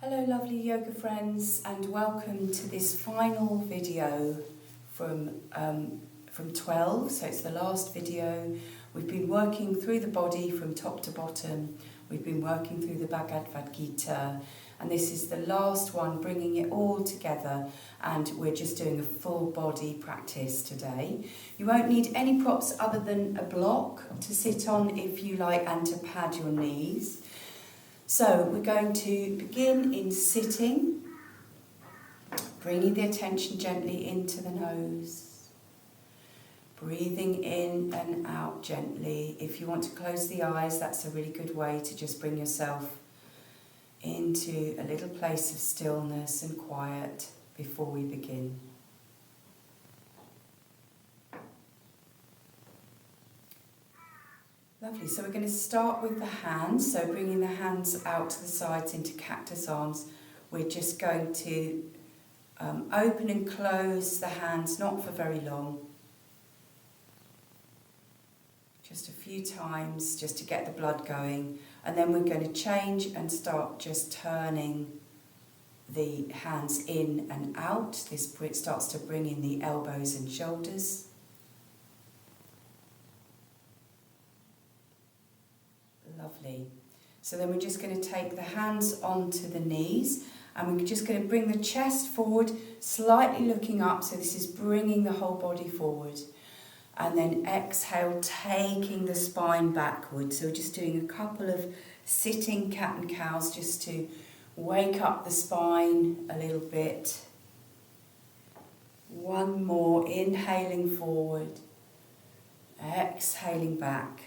Hello lovely yoga friends, and welcome to this final video from 12, so it's the last video. We've been working through the body from top to bottom, we've been working through the Bhagavad Gita, and this is the last one, bringing it all together, and we're just doing a full body practice today. You won't need any props other than a block to sit on if you like, and to pad your knees. So we're going to begin in sitting, bringing the attention gently into the nose, breathing in and out gently. If you want to close the eyes, that's a really good way to just bring yourself into a little place of stillness and quiet before we begin. Lovely, so we're going to start with the hands, so bringing the hands out to the sides into cactus arms. We're just going to open and close the hands, not for very long. Just a few times, just to get the blood going. And then we're going to change and start just turning the hands in and out. This starts to bring in the elbows and shoulders. Lovely. So then we're just going to take the hands onto the knees, and we're just going to bring the chest forward, slightly looking up, so this is bringing the whole body forward. And then exhale, taking the spine backward. So we're just doing a couple of sitting cat and cows just to wake up the spine a little bit. One more, inhaling forward, exhaling back.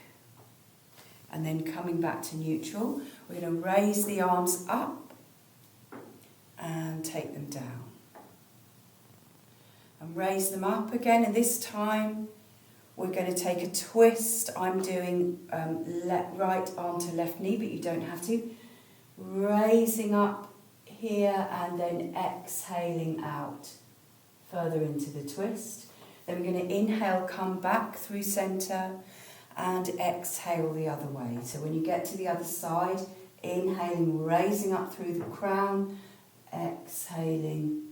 And then coming back to neutral, we're going to raise the arms up and take them down. And raise them up again, and this time we're going to take a twist. I'm doing right arm to left knee, but you don't have to. Raising up here and then exhaling out further into the twist. Then we're going to inhale, come back through centre, and exhale the other way. So when you get to the other side, inhaling, raising up through the crown, exhaling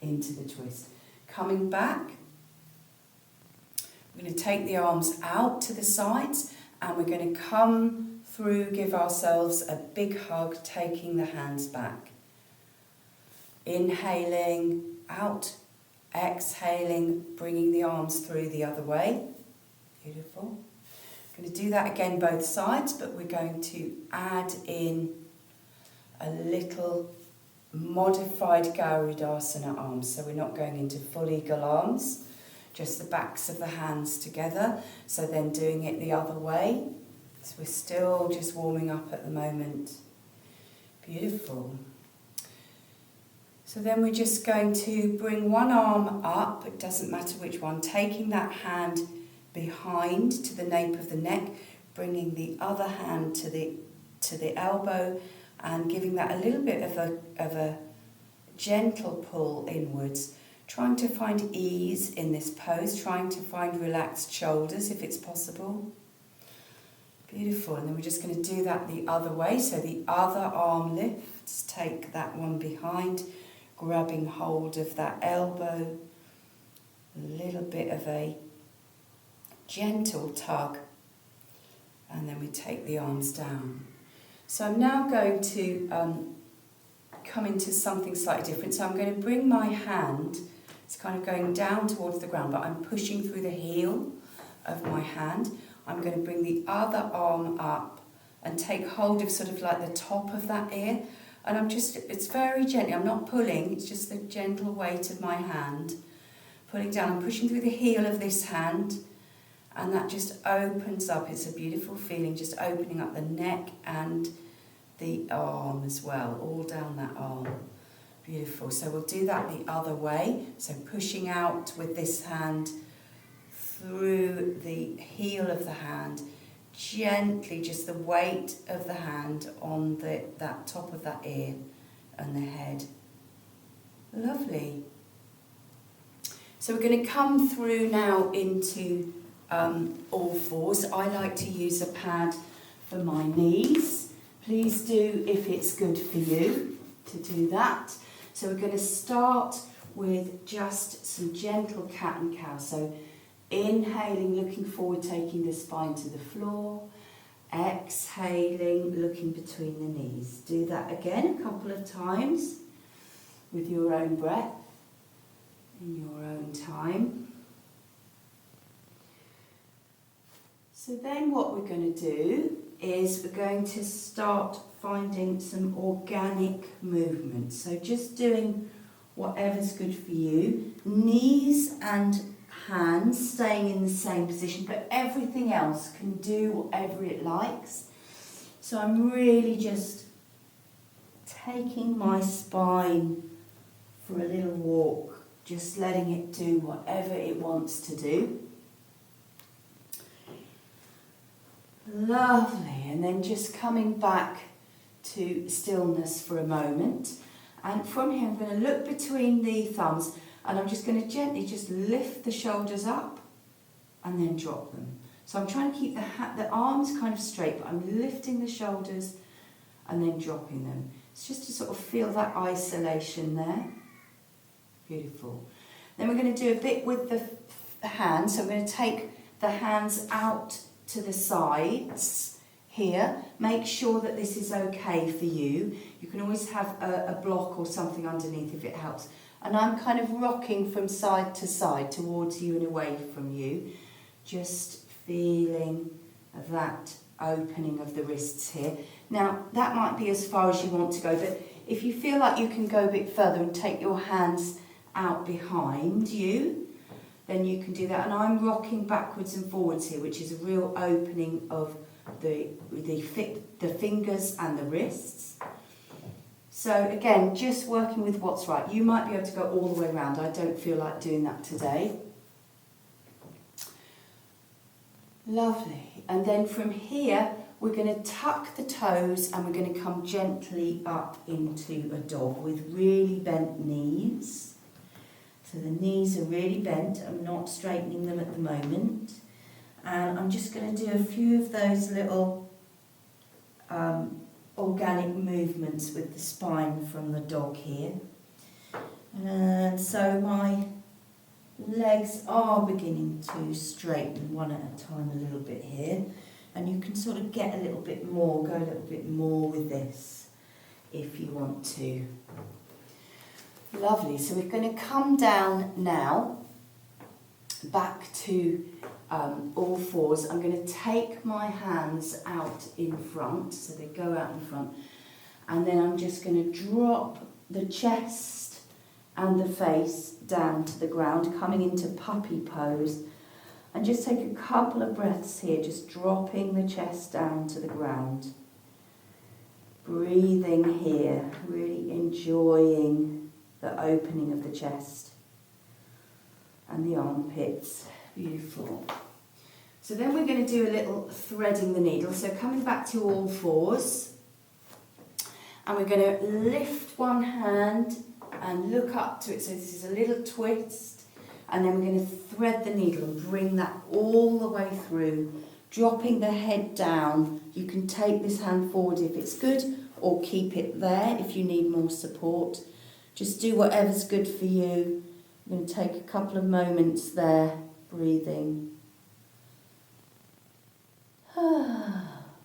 into the twist. Coming back, we're going to take the arms out to the sides, and we're going to come through, give ourselves a big hug, taking the hands back. Inhaling out, exhaling, bringing the arms through the other way. Beautiful. We're going to do that again both sides, but we're going to add in a little modified Garudasana arms. So we're not going into full eagle arms, just the backs of the hands together. So then doing it the other way. So we're still just warming up at the moment. Beautiful. So then we're just going to bring one arm up, it doesn't matter which one, taking that hand behind to the nape of the neck, bringing the other hand to the elbow, and giving that a little bit of a gentle pull inwards, trying to find ease in this pose, trying to find relaxed shoulders if it's possible. Beautiful. And then we're just going to do that the other way, so the other arm lifts, take that one behind, grabbing hold of that elbow, a little bit of a gentle tug, and then we take the arms down. So I'm now going to come into something slightly different. So I'm going to bring my hand, it's kind of going down towards the ground, but I'm pushing through the heel of my hand. I'm going to bring the other arm up and take hold of sort of like the top of that ear, and it's very gently, I'm not pulling, it's just the gentle weight of my hand pulling down. I'm pushing through the heel of this hand, and that just opens up. It's a beautiful feeling, just opening up the neck and the arm as well, all down that arm. Beautiful. So we'll do that the other way. So pushing out with this hand through the heel of the hand, gently, just the weight of the hand on that top of that ear and the head. Lovely. So we're going to come through now into all fours. I like to use a pad for my knees. Please do if it's good for you. to do that. So we're going to start with just some gentle cat and cow. So inhaling, looking forward, taking the spine to the floor. Exhaling, looking between the knees. Do that again a couple of times with your own breath, in your own time. So then what we're going to do is we're going to start finding some organic movement. So just doing whatever's good for you. Knees and hands staying in the same position, but everything else can do whatever it likes. So I'm really just taking my spine for a little walk, just letting it do whatever it wants to do. Lovely, and then just coming back to stillness for a moment. And from here I'm going to look between the thumbs and I'm just going to gently just lift the shoulders up and then drop them. So I'm trying to keep the arms kind of straight, but I'm lifting the shoulders and then dropping them. It's just to sort of feel that isolation there. Beautiful. Then we're going to do a bit with the hands. So I'm going to take the hands out to the sides here. Make sure that this is okay for you. You can always have a block or something underneath if it helps. And I'm kind of rocking from side to side towards you and away from you. Just feeling that opening of the wrists here. Now, that might be as far as you want to go, but if you feel like you can go a bit further and take your hands out behind you, then you can do that. And I'm rocking backwards and forwards here, which is a real opening of the fingers and the wrists. So again, just working with what's right. You might be able to go all the way around. I don't feel like doing that today. Lovely. And then from here, we're going to tuck the toes and we're going to come gently up into a dog with really bent knees. So the knees are really bent. I'm not straightening them at the moment. And I'm just going to do a few of those little organic movements with the spine from the dog here. And so my legs are beginning to straighten one at a time a little bit here. And you can sort of get a little bit more, go a little bit more with this if you want to. Lovely. So we're going to come down now back to all fours. I'm going to take my hands out in front, so they go out in front, and then I'm just going to drop the chest and the face down to the ground, coming into puppy pose, and just take a couple of breaths here, just dropping the chest down to the ground. Breathing here, really enjoying the opening of the chest and the armpits. Beautiful. So then we're going to do a little threading the needle. So coming back to all fours, and we're going to lift one hand and look up to it. So this is a little twist, and then we're going to thread the needle and bring that all the way through, dropping the head down. You can take this hand forward if it's good, or keep it there if you need more support. Just do whatever's good for you. I'm going to take a couple of moments there, breathing.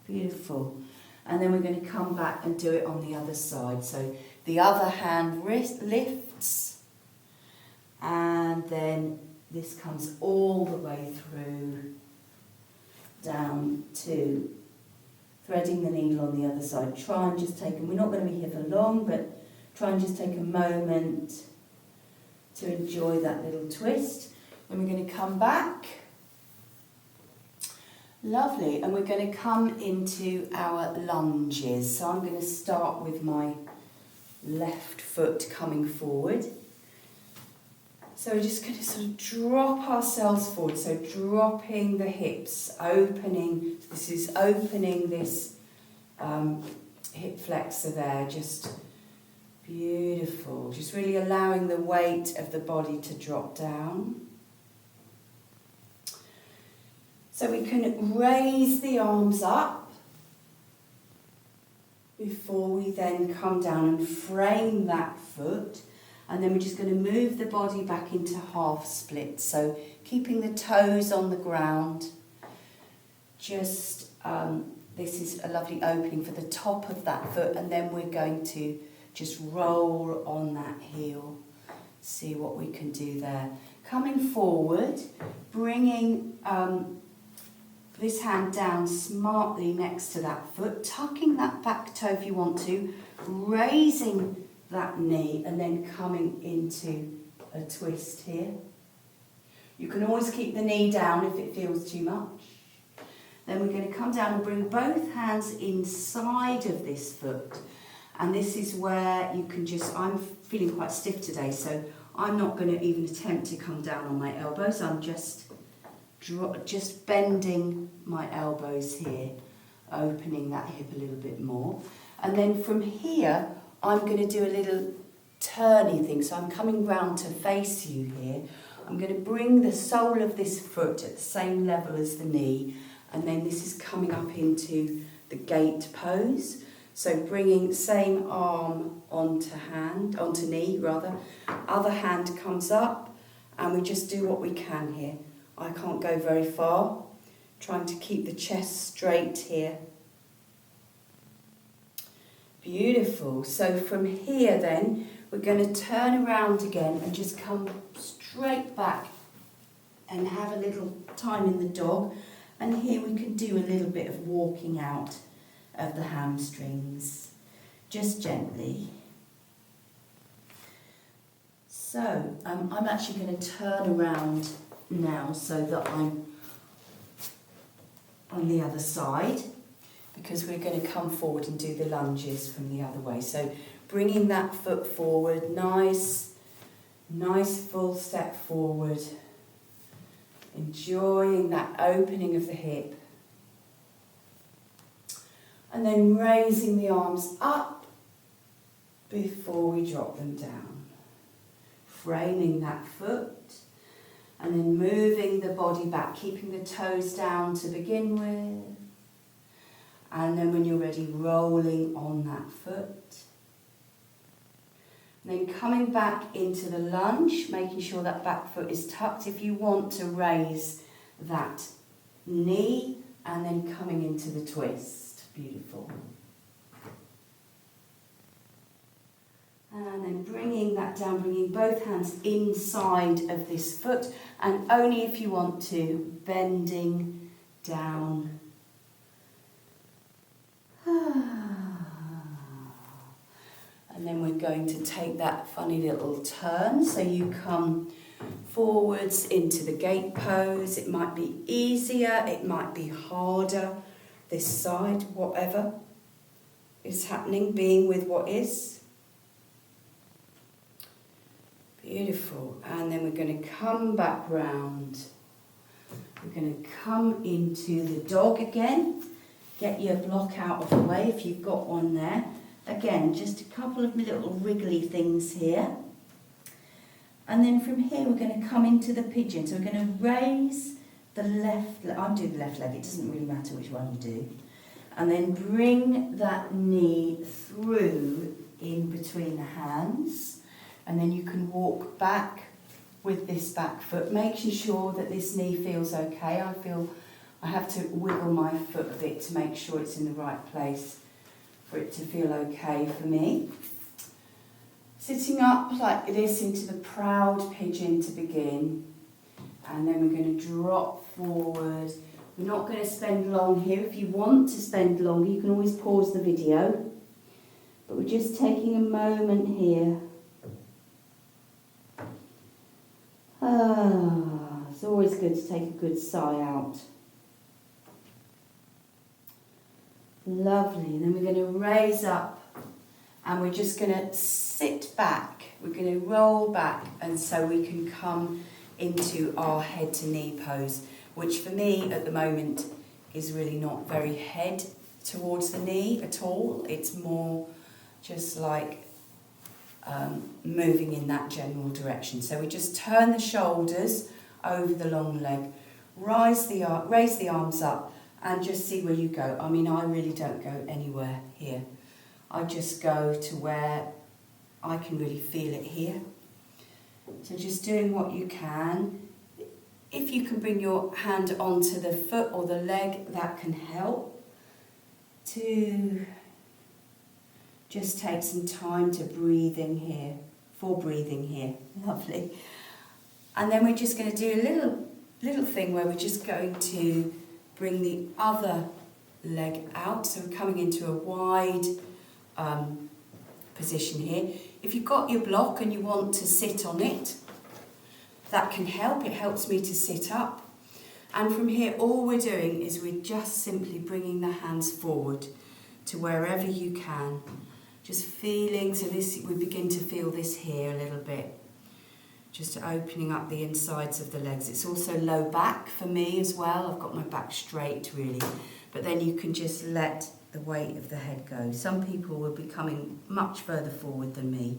Beautiful. And then we're going to come back and do it on the other side. So the other hand lifts, and then this comes all the way through, down to threading the needle on the other side. Try and just take, and we're not going to be here for long, but try and just take a moment to enjoy that little twist. Then we're going to come back. Lovely. And we're going to come into our lunges. So I'm going to start with my left foot coming forward. So we're just going to sort of drop ourselves forward. So dropping the hips, opening. This is opening this hip flexor there. Just beautiful. Just really allowing the weight of the body to drop down. So we can raise the arms up before we then come down and frame that foot. And then we're just going to move the body back into half split. So keeping the toes on the ground. Just, this is a lovely opening for the top of that foot. And then we're going to just roll on that heel. See what we can do there. Coming forward, bringing this hand down smartly next to that foot, tucking that back toe if you want to, raising that knee and then coming into a twist here. You can always keep the knee down if it feels too much. Then we're going to come down and bring both hands inside of this foot. And this is where you can just, I'm feeling quite stiff today, so I'm not going to even attempt to come down on my elbows. I'm just bending my elbows here, opening that hip a little bit more. And then from here, I'm going to do a little turny thing. So I'm coming round to face you here. I'm going to bring the sole of this foot at the same level as the knee. And then this is coming up into the gate pose. So bringing same arm onto knee rather. Other hand comes up and we just do what we can here. I can't go very far. Trying to keep the chest straight here. Beautiful. So from here then, we're going to turn around again and just come straight back and have a little time in the dog. And here we can do a little bit of walking out of the hamstrings, just gently. So I'm actually going to turn around now so that I'm on the other side, because we're going to come forward and do the lunges from the other way. So bringing that foot forward, nice full step forward, enjoying that opening of the hip. And then raising the arms up before we drop them down. Framing that foot. And then moving the body back, keeping the toes down to begin with. And then when you're ready, rolling on that foot. And then coming back into the lunge, making sure that back foot is tucked. If you want to raise that knee, and then coming into the twist. Beautiful. And then bringing that down, bringing both hands inside of this foot, and only if you want to, bending down. And then we're going to take that funny little turn, so you come forwards into the gate pose. It might be easier, it might be harder. This side, whatever is happening, being with what is. Beautiful. And then we're going to come back round. We're going to come into the dog again. Get your block out of the way if you've got one there. Again, just a couple of little wriggly things here. And then from here we're going to come into the pigeon. So we're going to raise the left leg. I'll do the left leg, it doesn't really matter which one you do. And then bring that knee through in between the hands. And then you can walk back with this back foot, making sure that this knee feels okay. I feel I have to wiggle my foot a bit to make sure it's in the right place for it to feel okay for me. Sitting up like this into the proud pigeon to begin. And then we're going to drop forward. We're not going to spend long here. If you want to spend longer, you can always pause the video. But we're just taking a moment here. It's always good to take a good sigh out. Lovely. And then we're going to raise up and we're just going to sit back. We're going to roll back, and so we can come into our head to knee pose, which for me at the moment is really not very head towards the knee at all. It's more just like moving in that general direction. So we just turn the shoulders over the long leg, raise the arms up, and just see where you go. I mean, I really don't go anywhere here. I just go to where I can really feel it here. So just doing what you can. If you can bring your hand onto the foot or the leg, that can help to just take some time to breathe in here, for breathing here. Lovely. And then we're just going to do a little thing where we're just going to bring the other leg out. So we're coming into a wide position here. If you've got your block and you want to sit on it, that can help. It helps me to sit up. And from here, all we're doing is we're just simply bringing the hands forward to wherever you can. Just feeling, so this, we begin to feel this here a little bit. Just opening up the insides of the legs. It's also low back for me as well. I've got my back straight really. But then you can just let the weight of the head go. Some people will be coming much further forward than me.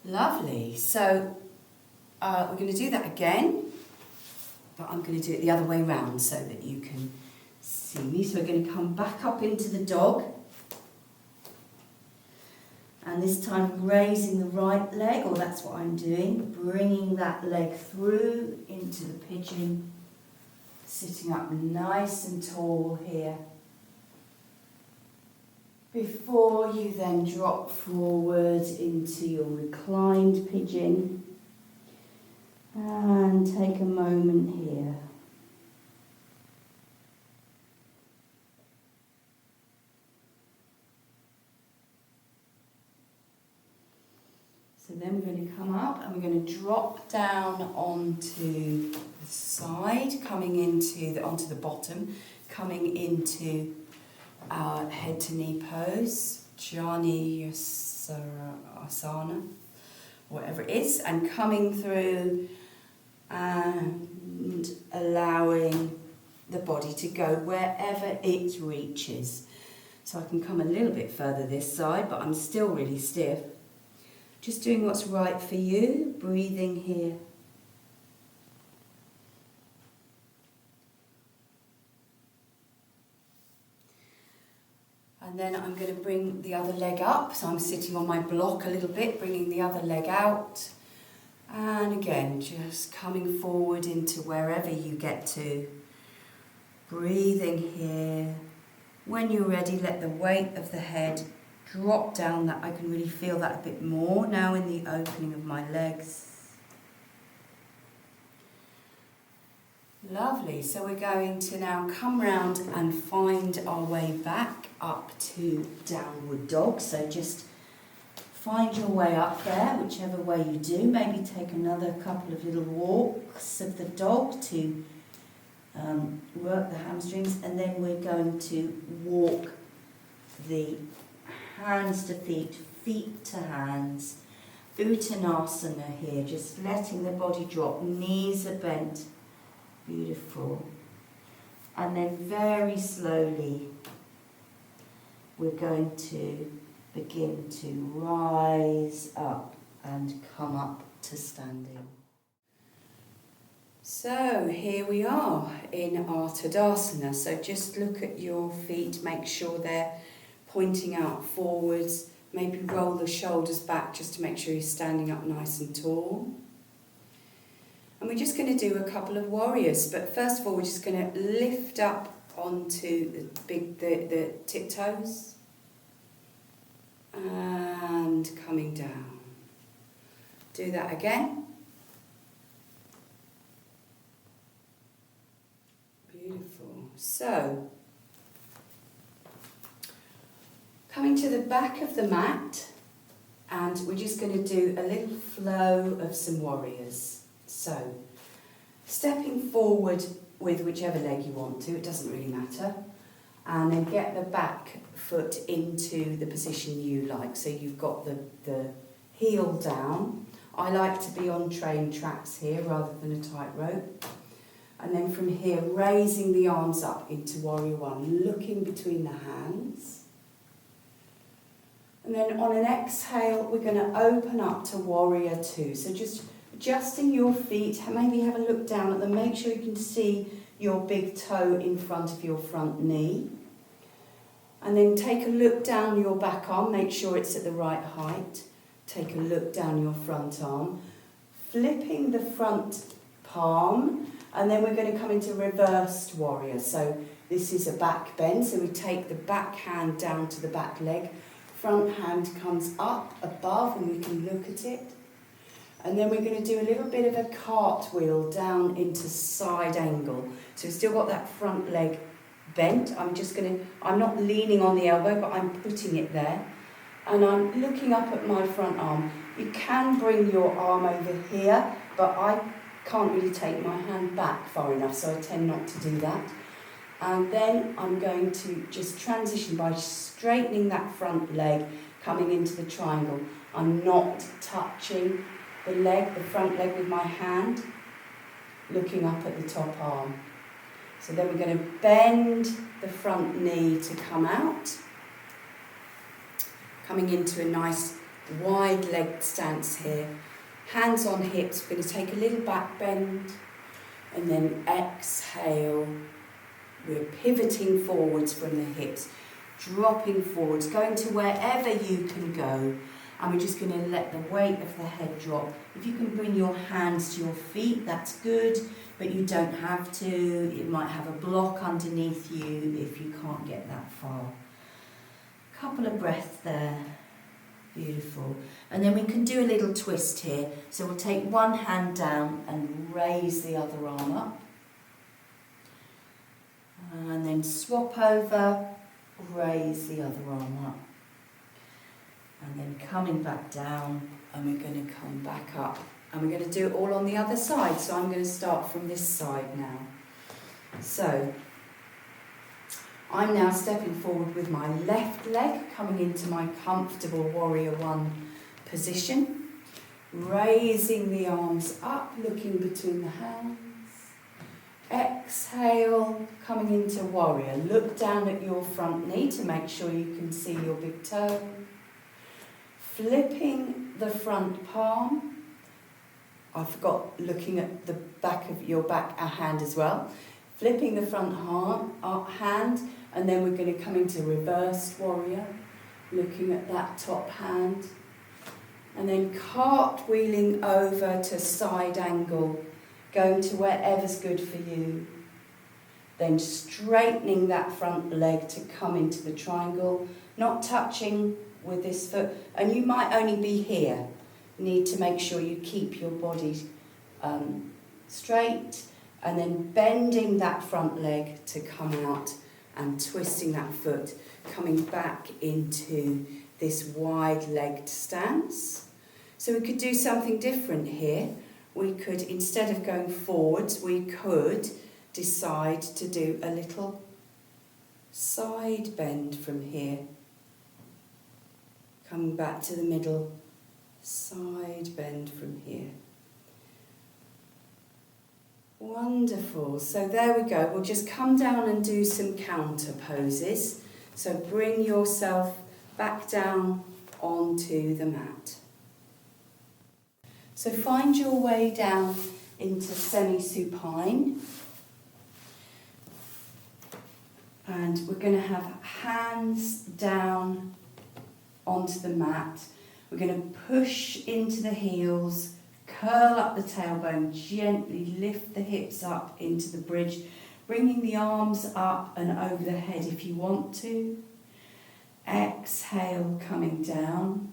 Lovely. So we're going to do that again, but I'm going to do it the other way round so that you can see me. So we're going to come back up into the dog, and this time raising the right leg, or that's what I'm doing, bringing that leg through into the pigeon, sitting up nice and tall here. Before you then drop forward into your reclined pigeon, and take a moment here. So then we're going to come up and we're going to drop down onto the side, coming into onto the bottom, coming into our head to knee pose, Jani Asana, whatever it is, and coming through and allowing the body to go wherever it reaches. So I can come a little bit further this side, but I'm still really stiff. Just doing what's right for you, breathing here. And then I'm going to bring the other leg up, so I'm sitting on my block a little bit, bringing the other leg out. And again, just coming forward into wherever you get to. Breathing here. When you're ready, let the weight of the head drop down. That I can really feel that a bit more now in the opening of my legs. Lovely, so we're going to now come round and find our way back up to downward dog. So just find your way up there, whichever way you do. Maybe take another couple of little walks of the dog to work the hamstrings, and then we're going to walk the hands to feet, feet to hands, Uttanasana here, just letting the body drop, knees are bent. Beautiful. And then very slowly we're going to begin to rise up and come up to standing. So here we are in our Tadasana. So just look at your feet, make sure they're pointing out forwards, maybe roll the shoulders back just to make sure you're standing up nice and tall. And we're just going to do a couple of warriors, but first of all we're just going to lift up onto the tiptoes and coming down. Do that again. Beautiful. So, coming to the back of the mat, and we're just going to do a little flow of some warriors. So, stepping forward with whichever leg you want to, it doesn't really matter, and then get the back foot into the position you like. So you've got the heel down. I like to be on train tracks here rather than a tightrope. And then from here, raising the arms up into Warrior One, looking between the hands. And then on an exhale, we're going to open up to Warrior Two. So just adjusting your feet, maybe have a look down at them, make sure you can see your big toe in front of your front knee. And then take a look down your back arm, make sure it's at the right height. Take a look down your front arm, flipping the front palm, and then we're going to come into reversed warrior. So this is a back bend, so we take the back hand down to the back leg, front hand comes up above and we can look at it. And then we're going to do a little bit of a cartwheel down into side angle. So we've still got that front leg bent. I'm not leaning on the elbow, but I'm putting it there. And I'm looking up at my front arm. You can bring your arm over here, but I can't really take my hand back far enough, so I tend not to do that. And then I'm going to just transition by straightening that front leg, coming into the triangle. I'm not touching the front leg with my hand, looking up at the top arm. So then we're going to bend the front knee to come out, coming into a nice wide leg stance here. Hands on hips, we're going to take a little back bend, and then exhale. We're pivoting forwards from the hips, dropping forwards, going to wherever you can go. And we're just going to let the weight of the head drop. If you can bring your hands to your feet, that's good, but you don't have to. It might have a block underneath you if you can't get that far. Couple of breaths there. Beautiful. And then we can do a little twist here. So we'll take one hand down and raise the other arm up. And then swap over, raise the other arm up. And then coming back down, and we're going to come back up. And we're going to do it all on the other side. So I'm going to start from this side now. So I'm now stepping forward with my left leg, coming into my comfortable warrior one position. Raising the arms up, looking between the hands. Exhale, coming into warrior. Look down at your front knee to make sure you can see your big toe. Flipping the front palm. I forgot looking at the back of your back hand as well. Flipping the front hand, and then we're going to come into reversed warrior, looking at that top hand. And then cartwheeling over to side angle, going to wherever's good for you. Then straightening that front leg to come into the triangle, not touching with this foot. And you might only be here. You need to make sure you keep your body straight, and then bending that front leg to come out and twisting that foot, coming back into this wide-legged stance. So we could do something different here. We could, instead of going forwards, we could decide to do a little side bend from here. Coming back to the middle, side bend from here. Wonderful. So there we go. We'll just come down and do some counter poses. So bring yourself back down onto the mat. So find your way down into semi-supine. And we're going to have hands down onto the mat. We're going to push into the heels, curl up the tailbone, gently lift the hips up into the bridge, bringing the arms up and over the head if you want to. Exhale, coming down.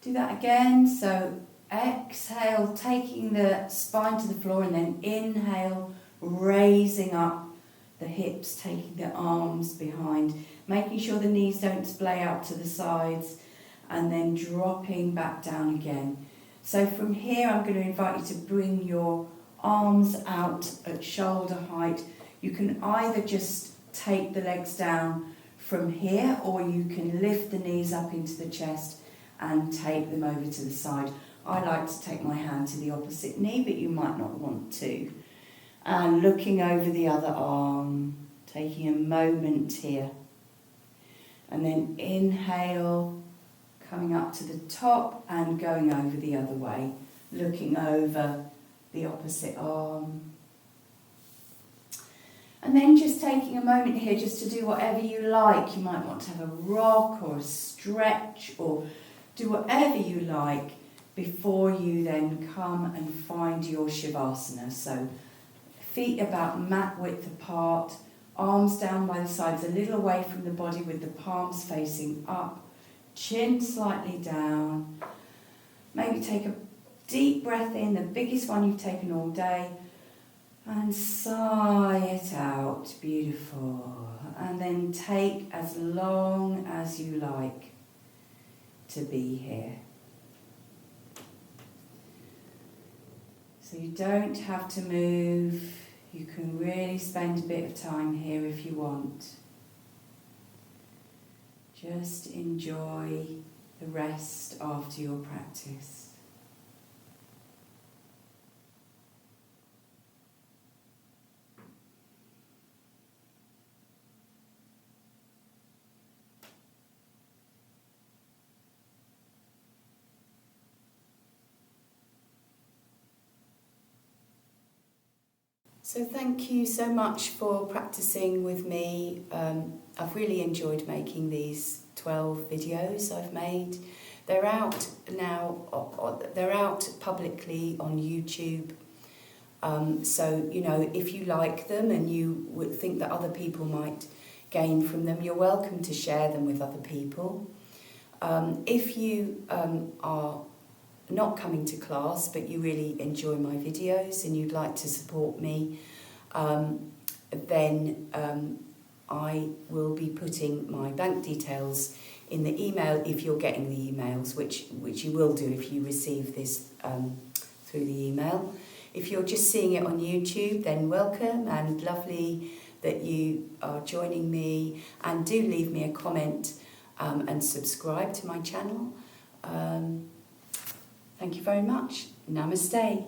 Do that again. So exhale, taking the spine to the floor, and then inhale, raising up the hips, taking the arms behind, making sure the knees don't splay out to the sides, and then dropping back down again. So from here, I'm going to invite you to bring your arms out at shoulder height. You can either just take the legs down from here, or you can lift the knees up into the chest and take them over to the side. I like to take my hand to the opposite knee, but you might not want to. And looking over the other arm, taking a moment here. And then inhale, coming up to the top and going over the other way, looking over the opposite arm. And And then just taking a moment here just to do whatever you like. You might want to have a rock or a stretch or do whatever you like before you then come and find your Shavasana. So feet about mat width apart, arms down by the sides, a little away from the body with the palms facing up, chin slightly down. Maybe take a deep breath in, the biggest one you've taken all day, and sigh it out. Beautiful. And then take as long as you like to be here. So you don't have to move. You can really spend a bit of time here if you want. Just enjoy the rest after your practice. So thank you so much for practicing with me. I've really enjoyed making these 12 videos I've made. They're out now, they're out publicly on YouTube. So, you know, if you like them and you would think that other people might gain from them, you're welcome to share them with other people. If you are not coming to class but you really enjoy my videos and you'd like to support me, then I will be putting my bank details in the email if you're getting the emails, which you will do if you receive this through the email. If you're just seeing it on YouTube, then welcome and lovely that you are joining me, and do leave me a comment and subscribe to my channel. Thank you very much. Namaste.